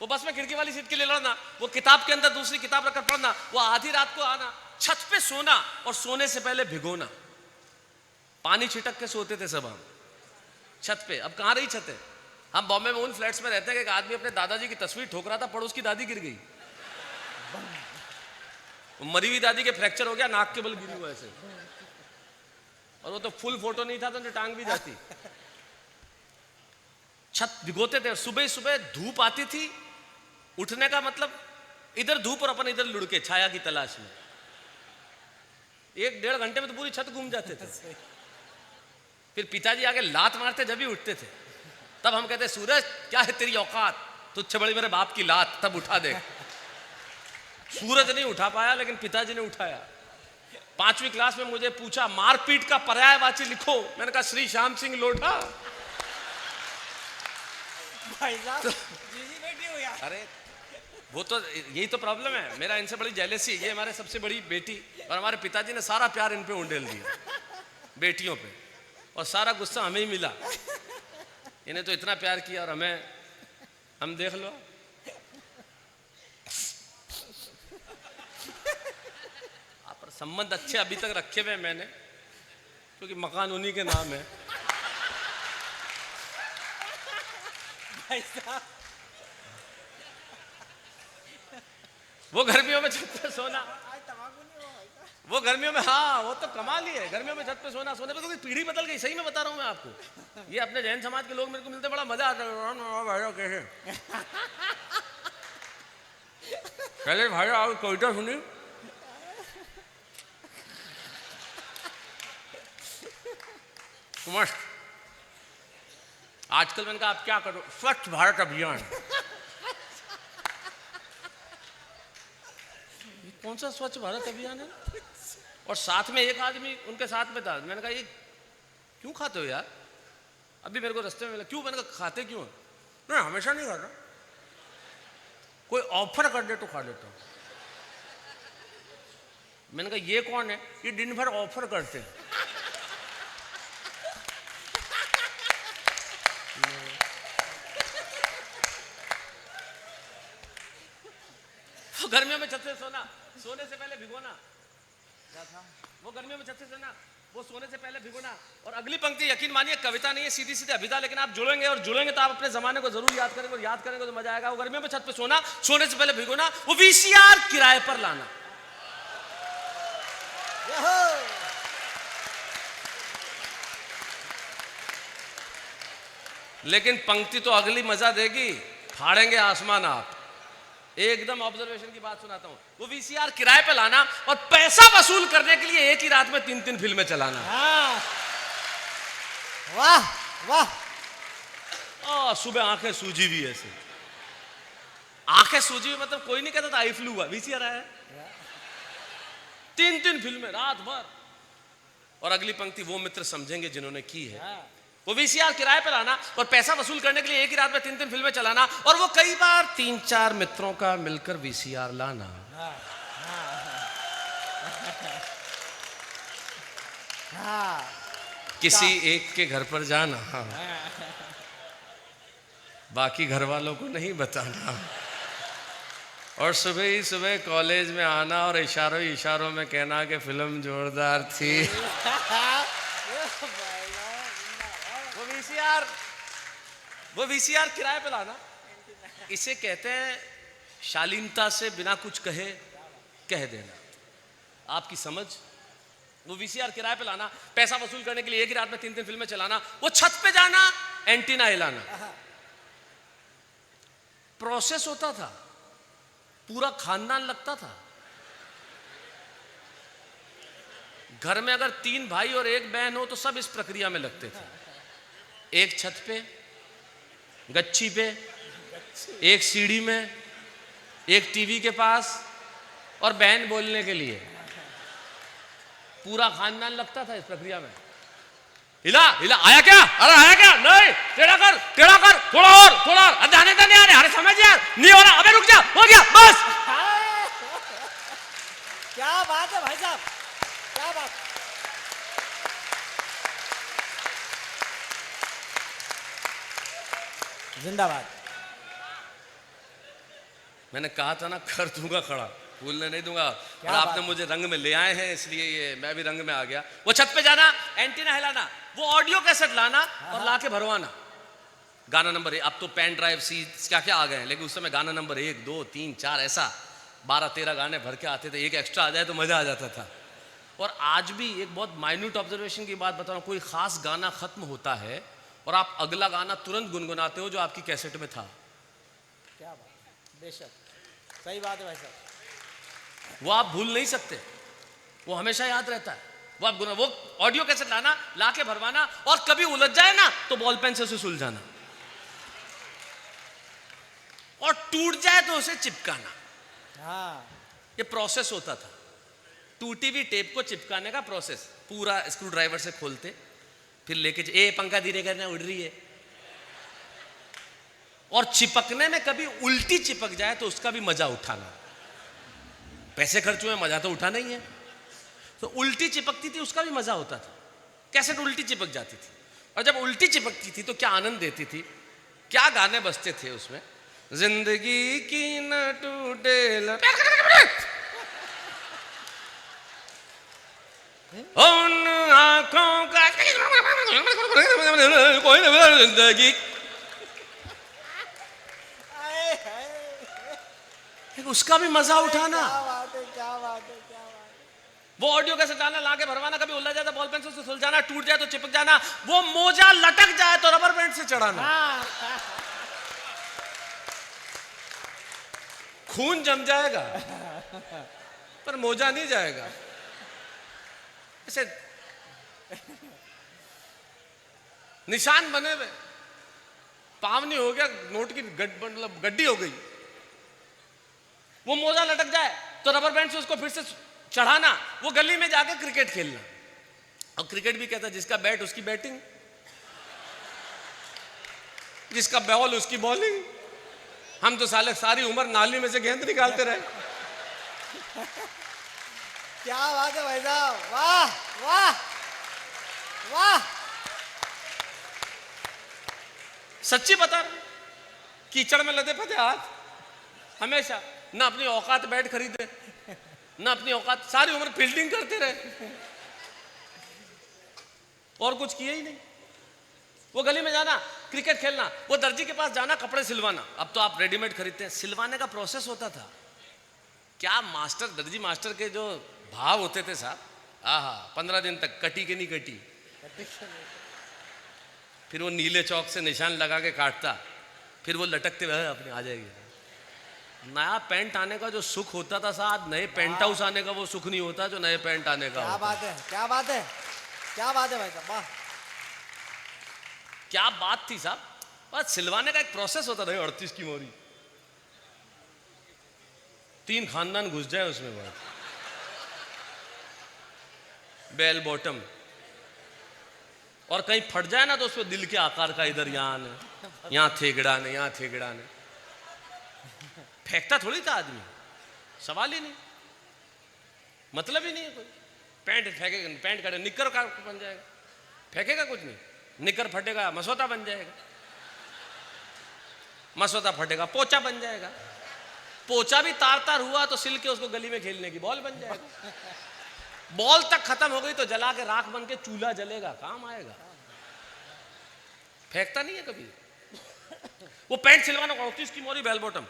वो बस में खिड़की वाली सीट के लिए लड़ना, वो किताब के अंदर दूसरी किताब रखकर पढ़ना, वो आधी रात को आना, छत पे सोना और सोने से पहले भिगोना। पानी छिटक के सोते थे सब हम छत पे। अब कहां रही छत है? हम बॉम्बे में उन फ्लैट्स में रहते हैं कि एक आदमी अपने दादाजी की तस्वीर ठोक रहा था, पड़ोस की दादी गिर गई, मरी हुई दादी के फ्रैक्चर हो गया, नाक के बल गिरी हुआ ऐसे, और वो तो फुल फोटो नहीं था तो टांग भी जाती। छत भिगोते थे। सुबह सुबह धूप आती थी, उठने का मतलब इधर धूप और अपन इधर लुढ़के छाया की तलाश में। 1-1.5 घंटे में तो पूरी छत घूम जाते थे। फिर पिताजी आगे लात मारते जब भी उठते थे, तब हम कहते सूरज क्या है तेरी औकात, तुझसे बड़ी मेरे बाप की लात, तब उठा दे। सूरज नहीं उठा पाया लेकिन पिताजी ने उठाया। 5वीं क्लास में मुझे पूछा मारपीट का पर्यायवाची लिखो, मैंने कहा श्री श्याम सिंह लोढ़ा। भाई साहब जीजी बेटी हो यार। अरे वो तो यही तो प्रॉब्लम है, मेरा इनसे बड़ी जेलसी। ये हमारे सबसे बड़ी बेटी, और हमारे पिताजी ने सारा प्यार इन पे उंडेल दिया, बेटियों पे, और सारा गुस्सा हमें ही मिला। इन्हें तो इतना प्यार किया और हमें, हम देख लो। आप संबंध अच्छे अभी तक रखे हुए मैंने, क्योंकि मकान उन्हीं के नाम है। भाई साहब वो गर्मियों में छत पे सोना, आज तमाकू नहीं हुआ भाई साहब। वो गर्मियों में, हाँ वो तो कमाल ही है, गर्मियों में छत पे सोना। सोने पे तो पीढ़ी बदल गई, सही में बता रहा हूँ मैं आपको। ये अपने जैन समाज के लोग मेरे को मिलते बड़ा मजा आता है। कैसे पहले भाई आओ कविता सुनी, मस्त। आजकल मैंने कहा आप क्या करो, स्वच्छ भारत अभियान। कौन सा स्वच्छ भारत अभियान है? और साथ में एक आदमी उनके साथ में था। मैंने कहा ये क्यों खाते हो यार? अभी मेरे को रास्ते में मिला, क्यों? मैंने कहा खाते क्यों? नहीं हमेशा नहीं खाता, कोई ऑफर कर दे तो खा लेता हूं। मैंने कहा ये कौन है? ये दिन भर ऑफर करते हैं। गर्मियों में छत से सोना, सोने से पहले भिगोना। क्या था वो? गर्मियों में छत से सोना, वो सोने से पहले भिगोना। और अगली पंक्ति यकीन मानिए कविता नहीं है, सीधी सीधी अभिधा, लेकिन आप जुड़ेंगे और जुड़ेंगे तो आप अपने जमाने को जरूर याद करेंगे, और याद करेंगे तो मजा आएगा। वो गर्मियों में छत पे सोना, सोने से पहले भिगोना, वो वीसीआर किराए पर लाना। लेकिन पंक्ति तो अगली मजा देगी, फाड़ेंगे आसमान आप। एकदम ऑब्जर्वेशन की बात सुनाता हूं। वो वीसीआर किराए पे लाना और पैसा वसूल करने के लिए एक ही रात में 3-3 फिल्में चलाना। वाह वाह। सुबह आंखें सूजी हुई ऐसे, आंखें सूजी हुई मतलब कोई नहीं कहता था आई फ्लू हुआ, वीसीआर आया। 3-3 फिल्में रात भर। और अगली पंक्ति वो मित्र समझेंगे जिन्होंने की है। वो वीसीआर किराए पर लाना और पैसा वसूल करने के लिए एक ही रात में 3-3 फिल्में चलाना, और वो कई बार 3-4 मित्रों का मिलकर वीसीआर लाना। किसी एक के घर पर जाना, बाकी घर वालों को नहीं बताना, और सुबह ही सुबह कॉलेज में आना और इशारों इशारों में कहना कि फिल्म जोरदार थी। वो वीसीआर किराए पे लाना, इसे कहते हैं शालीनता से बिना कुछ कहे कह देना। आपकी समझ? वो वीसीआर किराए पे लाना, पैसा वसूल करने के लिए एक ही रात में 3-3 फिल्में चलाना, वो छत पे जाना, एंटीना हिलाना। प्रोसेस होता था, पूरा खानदान लगता था। घर में अगर 3 भाई और 1 बहन हो तो सब इस प्रक्रिया में लगते थे। एक छत पे, गच्ची पे, एक सीढ़ी में, एक टीवी के पास, और बहन बोलने के लिए। पूरा खानदान लगता था इस प्रक्रिया में। हिला हिला, आया क्या? अरे आया क्या? नहीं, टेढ़ा कर, थोड़ा और, थोड़ा और, जाने तो नहीं आने, अरे समझ यार, नहीं हो रहा, अबे रुक जा, हो गया बस। क्या बात है भाई साहब, क्या बात। जिंदाबाद। मैंने कहा था ना कर दूंगा खड़ा, भूलने नहीं दूंगा। और बात आपने मुझे रंग में ले आए हैं, इसलिए ये मैं भी रंग में आ गया। वो छत पे जाना, एंटीना हिलाना, वो ऑडियो कैसेट लाना और लाके भरवाना। गाना नंबर 1, अब तो पेन ड्राइव सी क्या क्या आ गए हैं, लेकिन उस समय गाना नंबर 1 2 3 4 ऐसा 12-13 गाने भर के आते थे। एक एक्स्ट्रा आ जाए तो मजा आ जाता था। और आज भी एक बहुत माइन्यूट ऑब्जर्वेशन की बात बताऊं, कोई खास गाना खत्म होता है और आप अगला गाना तुरंत गुनगुनाते हो जो आपकी कैसेट में था। क्या बात, बेशक सही बात है भाई साहब। वो आप भूल नहीं सकते, वो हमेशा याद रहता है। वो ऑडियो कैसेट लाना, लाके भरवाना, और कभी उलझ जाए ना तो बॉल पेन से उसे सुलझाना, और टूट जाए तो उसे चिपकाना। हाँ, ये प्रोसेस होता था। टूटी हुई टेप को चिपकाने का प्रोसेस पूरा स्क्रू ड्राइवर से खोलते, फिर लेके ए पंखा धीरे करना, उड़ रही है। और चिपकने में कभी उल्टी चिपक जाए तो उसका भी मजा उठाना। पैसे खर्च हुए, मजा तो उठाना ही है। तो उल्टी चिपकती थी, उसका भी मजा होता था। कैसेट उल्टी चिपक जाती थी, और जब उल्टी चिपकती थी तो क्या आनंद देती थी, क्या गाने बजते थे उसमें। जिंदगी की न टूटे उन आंखों का कोई न जिंदगी। आए, हाय, उसका भी मजा उठाना। क्या बात है, क्या बात है, क्या बात है। वो ऑडियो कैसे डालना, लाके भरवाना, कभी उलझ जाए तो बॉल पेन से सुलझाना, टूट जाए तो चिपक जाना, वो मोजा लटक जाए तो रबर बैंड से चढ़ाना। हाँ, खून जम जाएगा पर मोजा नहीं जाएगा। ऐसे निशान बने हुए, पावनी हो गया, नोट की मतलब गड्डी हो गई, वो मोजा लटक जाए तो रबर बैंड से उसको फिर से चढ़ाना, वो गली में जाके क्रिकेट खेलना। और क्रिकेट भी कहता, जिसका बैट उसकी बैटिंग, जिसका बॉल उसकी बॉलिंग। हम तो साले सारी उम्र नाली में से गेंद निकालते रहे। क्या बात है भाई साहब, वाह वाह वाह। सच्ची बता रहा हूं, कीचड़ में लदे फते हाथ, हमेशा ना अपनी औकात बैट खरीदे, ना अपनी औकात, सारी उम्र फील्डिंग करते रहे और कुछ किया ही नहीं। वो गली में जाना, क्रिकेट खेलना, वो दर्जी के पास जाना, कपड़े सिलवाना। अब तो आप रेडीमेड खरीदते हैं, सिलवाने का प्रोसेस होता था। क्या मास्टर, दर्जी मास्टर के जो भाव होते थे साहब, आहा, 15 दिन तक कटी के नहीं कटी, फिर वो नीले चौक से निशान लगा के काटता, फिर वो लटकते हुए अपने आ जाएगी। नया पैंट आने का जो सुख होता था साहब, नए पेंट हाउस आने का वो सुख नहीं होता जो नए पैंट आने का। क्या बात है, क्या बात है, क्या बात है भाई साहब, वाह। क्या बात थी साहब। बस सिलवाने का एक प्रोसेस होता था। 38 की मोरी, 3 खानदान घुस जाए उसमें, बात बेल बॉटम, और कहीं फट जाए ना तो उसमें दिल के आकार का इधर यहाँ थेगड़ा ने, यहाँ थेगड़ा ने। फेंकता थोड़ी था आदमी, सवाल ही नहीं, मतलब ही नहीं है कोई। पैंट फेंकेगा, पैंट काटे, निक्कर का बन जाएगा, फेंकेगा कुछ नहीं। निकर फटेगा, मसौदा बन जाएगा, मसौदा फटेगा, पोचा बन जाएगा, पोचा भी तार तार हुआ तो सिल के उसको गली में खेलने की बॉल बन जाएगा। बॉल तक खत्म हो गई तो जला के राख बन के चूल्हा जलेगा, काम आएगा। फेंकता नहीं है कभी। वो पैंट सिलवाना, 38 की मोरी, बेल बॉटम,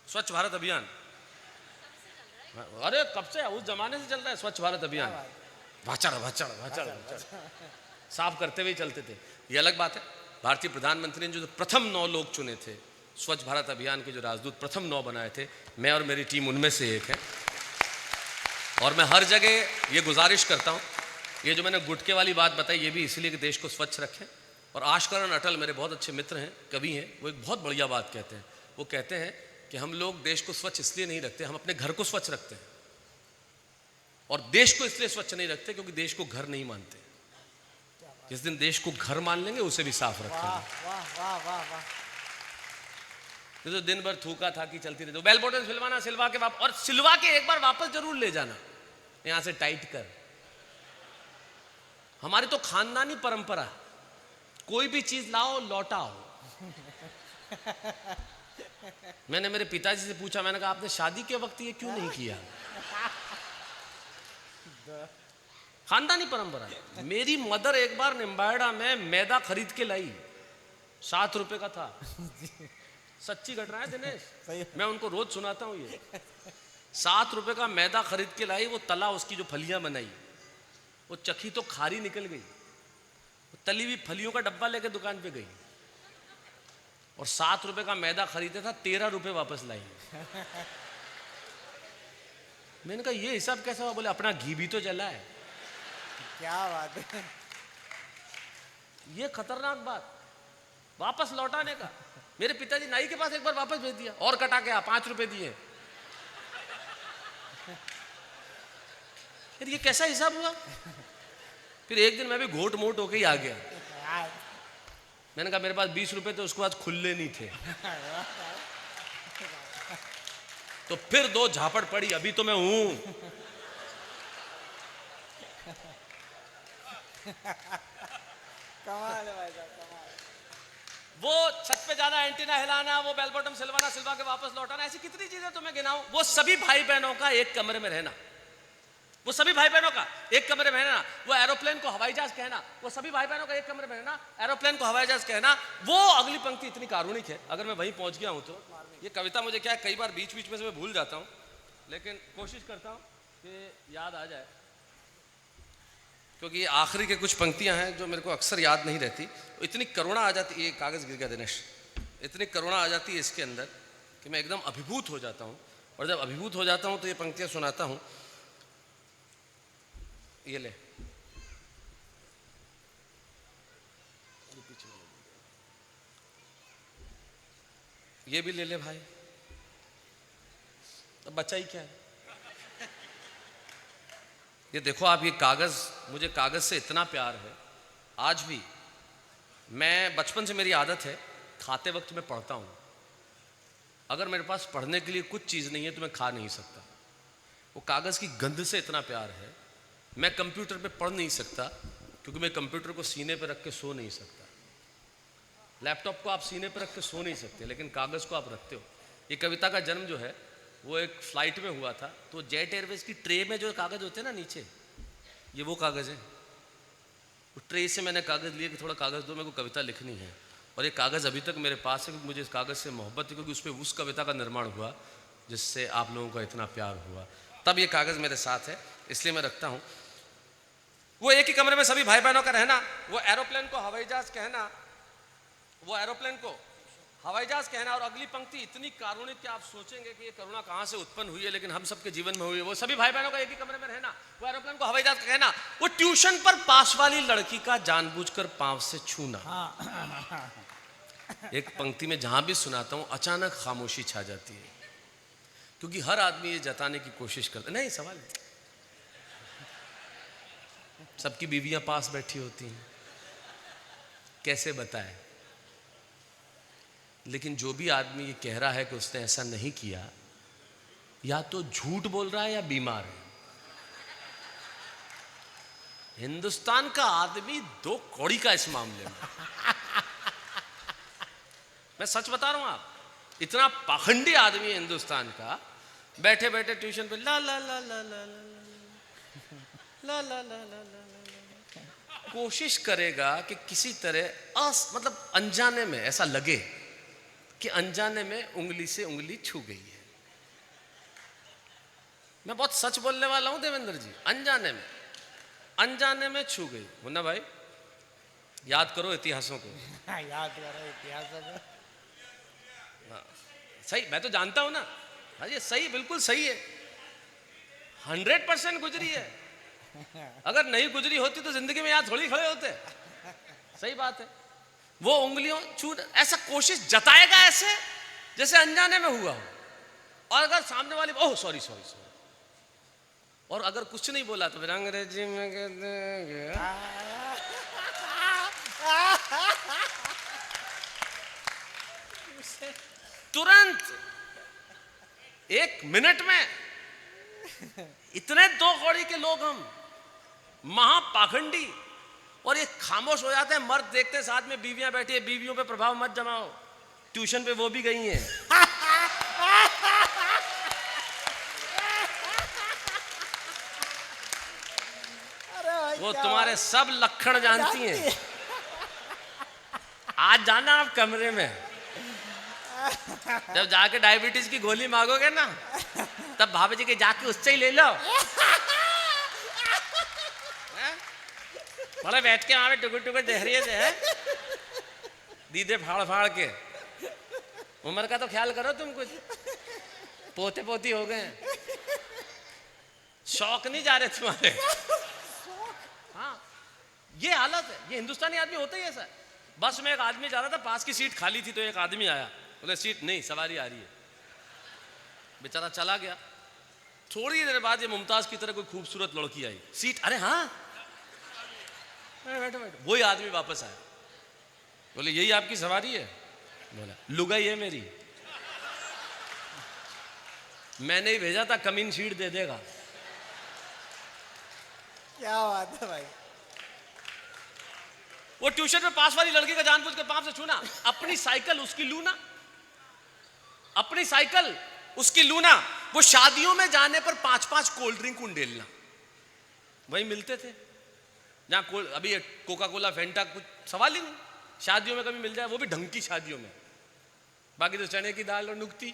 स्वच्छ भारत अभियान। अरे कब से, उस जमाने से चल रहा है स्वच्छ भारत अभियान। भाचड़ भाचड़ भाचड़ साफ करते हुए चलते थे। ये अलग बात है, भारतीय प्रधानमंत्री ने जो प्रथम 9 लोग चुने थे स्वच्छ भारत अभियान के, जो राजदूत प्रथम 9 बनाए थे, मैं और मेरी टीम उनमें से एक है। और मैं हर जगह ये गुजारिश करता हूँ, ये जो मैंने गुटके वाली बात बताई, ये भी इसलिए कि देश को स्वच्छ रखें। और आशकरण अटल मेरे बहुत अच्छे मित्र हैं, कवि हैं, वो एक बहुत बढ़िया बात कहते हैं। वो कहते हैं कि हम लोग देश को स्वच्छ इसलिए नहीं रखते, हम अपने घर को स्वच्छ रखते हैं, और देश को इसलिए स्वच्छ नहीं रखते क्योंकि देश को घर नहीं मानते। जिस दिन देश को घर मान लेंगे उसे भी साफ रखेंगे। वाह वाह वाह वाह। तो दिन भर थूका था कि चलती रही, तो बेल बॉटम सिलवाना, सिलवा के और सिलवा के एक बार वापस जरूर ले जाना, यहां से टाइट कर। हमारी तो खानदानी परंपरा, कोई भी चीज लाओ लौटाओ। मैंने मेरे पिताजी से पूछा, मैंने कहा आपने शादी के वक्त ये क्यों नहीं किया? खानदानी परंपरा है। मेरी मदर एक बार निम्बाड़ा में मैदा खरीद के लाई, 7 रुपए का था। सच्ची घटना है दिनेश, मैं उनको रोज सुनाता हूँ ये। 7 रुपए का मैदा खरीद के लाई, वो तला, उसकी जो फलियां बनाई, वो चखी तो खारी निकल गई। तली हुई फलियों का डब्बा लेके दुकान पे गई और 7 रुपए का मैदा खरीदा था, 13 रुपए वापस लाई। मैंने कहा ये हिसाब कैसा हुआ? बोले अपना घी भी तो जला है। क्या बात है, ये खतरनाक बात, वापस लौटाने का। मेरे पिताजी नाई के पास एक बार वापस भेज दिया और कटा के आ, 5 रुपए दिए। फिर ये कैसा हिसाब हुआ? फिर एक दिन मैं भी घोट मोट होके ही आ गया। मैंने कहा मेरे पास 20 रुपए थे, उसके बाद खुले नहीं थे। तो फिर 2 झापड़ पड़ी, अभी तो मैं हूं। कमाल है भाई साहब, कमाल। वो छत पे जाना, एंटीना हिलाना, वो बेल बॉटम सिलवाना, सिलवा के वापस लौटाना, ऐसी कितनी चीजें तुम्हें गिनाऊं। वो सभी भाई बहनों का एक कमरे में रहना, वो सभी भाई बहनों का एक कमरे में रहना, वो एरोप्लेन को हवाई जहाज कहना, वो सभी भाई बहनों का एक कमरे में रहना, एरोप्लेन को हवाई जहाज कहना। वो अगली पंक्ति इतनी कारुणिक है, अगर मैं वहीं पहुंच गया हूं तो ये कविता मुझे क्या है, कई बार बीच बीच में से मैं भूल जाता हूं, लेकिन कोशिश करता हूं कि याद आ जाए, क्योंकि ये आखिरी के कुछ पंक्तियां हैं जो मेरे को अक्सर याद नहीं रहती। इतनी करुणा आ जाती, ये कागज गिर गया दिनेश, इतनी करुणा आ जाती है इसके अंदर कि मैं एकदम अभिभूत हो जाता हूं। और जब अभिभूत हो जाता हूं तो ये पंक्तियां सुनाता हूं। ये ले, ये भी ले ले भाई, अब बचा ही क्या है। ये देखो आप, ये कागज, मुझे कागज से इतना प्यार है आज भी। मैं बचपन से मेरी आदत है, खाते वक्त मैं पढ़ता हूँ। अगर मेरे पास पढ़ने के लिए कुछ चीज़ नहीं है तो मैं खा नहीं सकता। वो कागज़ की गंध से इतना प्यार है। मैं कंप्यूटर पे पढ़ नहीं सकता क्योंकि मैं कंप्यूटर को सीने पे रख के सो नहीं सकता। लैपटॉप को आप सीने पे रख के सो नहीं सकते, लेकिन कागज़ को आप रखते हो। ये कविता का जन्म जो है वो एक फ्लाइट में हुआ था, तो जेट एयरवेज की ट्रे में जो कागज़ होते हैं ना नीचे, ये वो कागज़ है। उस ट्रे से मैंने कागज़ लिए कि थोड़ा कागज़ दो, मेरे को कविता लिखनी है। और ये कागज़ अभी तक मेरे पास है क्योंकि मुझे इस कागज़ से मोहब्बत है, क्योंकि उस पर उस कविता का निर्माण हुआ जिससे आप लोगों का इतना प्यार हुआ। तब ये कागज़ मेरे साथ है, इसलिए मैं रखता हूँ। वो एक ही कमरे में सभी भाई बहनों का रहना, वो एरोप्लेन को हवाई जहाज कहना, वो एरोप्लेन को हवाई जहाज कहना। और अगली पंक्ति इतनी कारुणिक कि आप सोचेंगे कि ये करुणा कहाँ से उत्पन्न हुई है, लेकिन हम सबके जीवन में हुई है। वो सभी भाई बहनों का एक ही कमरे में रहना, वो एरोप्लेन को हवाई जहाज कहना, वो ट्यूशन पर पास वाली लड़की का जानबूझकर पांव से छूना। एक पंक्ति में जहां भी सुनाता हूं अचानक खामोशी छा जाती है, क्योंकि हर आदमी ये जताने की कोशिश करता है। नहीं, सवाल है, सबकी बीवियां पास बैठी होती हैं, कैसे बताए। लेकिन जो भी आदमी ये कह रहा है कि उसने ऐसा नहीं किया, या तो झूठ बोल रहा है या बीमार है। हिंदुस्तान का आदमी दो कौड़ी का इस मामले में। मैं सच बता रहा हूं, आप इतना पाखंडी आदमी है हिंदुस्तान का, बैठे बैठे ट्यूशन पे ला ला ला ला ला ला ला ला ला कोशिश करेगा कि किसी तरह मतलब अनजाने में ऐसा लगे कि अनजाने में उंगली से उंगली छू गई है। मैं बहुत सच बोलने वाला हूं देवेंद्र जी, अनजाने में छू गई। मुन्ना भाई याद करो इतिहासों को। याद करो इतिहासों को। हाँ, सही, मैं तो जानता हूं ना। हाँ, ये सही, बिल्कुल सही है, 100% गुजरी है। अगर नहीं गुजरी होती तो जिंदगी में यहां थोड़ी खड़े होते। सही बात है। वो उंगलियों छू, ऐसा कोशिश जताएगा ऐसे जैसे अनजाने में हुआ हो, और अगर सामने वाली ओह सॉरी सॉरी सॉरी, और अगर कुछ नहीं बोला तो फिर अंग्रेजी में कहते हैं तुरंत 1 मिनट में। इतने दो कौड़ी के लोग हम, महापाखंडी, और ये खामोश हो जाते हैं। मर्द देखते साथ में बीवियां बैठी है, बीवियों पे प्रभाव मत जमाओ, ट्यूशन पे वो भी गई हैं। तुम्हारे सब लक्षण जानती हैं। आज जाना आप कमरे में, जब जाके डायबिटीज की गोली मांगोगे ना, तब भाभी जी के जाके उससे ही ले लो। बड़े बैठ के वहां पे टुकुर टुकुर देख रही है, दीदे फाड़ फाड़ के। उम्र का तो ख्याल करो तुम, कुछ पोते पोती हो गए, शौक नहीं जा रहे तुम्हारे। हाँ, ये हालत है, ये हिंदुस्तानी आदमी होता ही ऐसा। बस में एक आदमी जा रहा था, पास की सीट खाली थी, तो एक आदमी आया, बोले सीट नहीं, सवारी आ रही है। बेचारा चला गया। थोड़ी देर बाद ये मुमताज की तरह कोई खूबसूरत लड़की आई, सीट, अरे हाँ बैठो बैठो। वही आदमी वापस आया, बोले यही आपकी सवारी है? बोला लुगाई है मेरी, मैंने ही भेजा था, कमीन सीट दे देगा। क्या बात है भाई। वो ट्यूशन में पास वाली लड़की का जानबूझ के पांव से छूना, अपनी साइकिल उसकी लूना, अपनी साइकिल उसकी लूना। वो शादियों में जाने पर 5-5 कोल्ड ड्रिंक उंडेलना, वही मिलते थे जहां अभी कोका कोला फेंटा कुछ सवाल ही नहीं। शादियों में कभी मिल जाए, वो भी ढंग की शादियों में, बाकी तो चने की दाल और नुक्ती,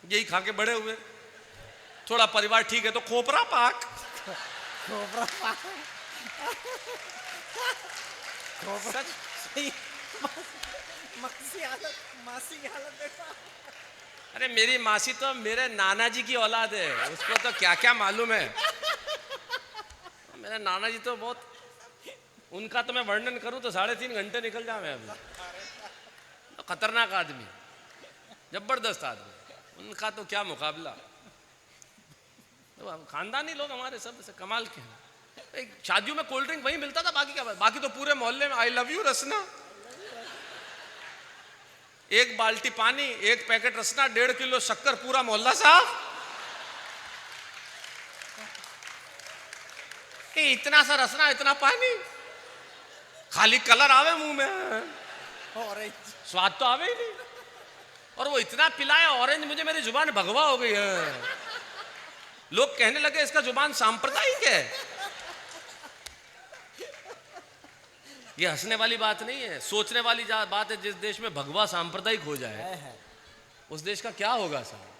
यही खा के बड़े हुए। थोड़ा परिवार ठीक है तो खोपरा पाक, खोपरा पाक, खोपरा सही। मासी की हालत देखा। अरे मेरी मासी तो मेरे नाना जी की औलाद है, उसको तो क्या क्या मालूम है। मेरे नाना जी तो बहुत, उनका तो मैं वर्णन करूं तो 3.5 घंटे निकल जाए। अभी तो खतरनाक आदमी, जबरदस्त आदमी, उनका तो क्या मुकाबला। तो खानदानी लोग हमारे सब से कमाल के हैं। शादियों में कोल्ड ड्रिंक वही मिलता था, बाकी क्या, बाकी तो पूरे मोहल्ले में आई लव यू रसना, एक बाल्टी पानी, एक पैकेट रसना, 1.5 किलो शक्कर, पूरा मोहल्ला साफ। इतना सा रसना, इतना पानी, खाली कलर आवे मुंह में, ऑरेंज स्वाद तो आवे ही नहीं। और वो इतना पिलाया ऑरेंज, मुझे मेरी जुबान भगवा हो गई है। लोग कहने लगे इसका जुबान सांप्रदायिक है। ये हंसने वाली बात नहीं है, सोचने वाली बात है। जिस देश में भगवा सांप्रदायिक हो जाए, उस देश का क्या होगा साहब।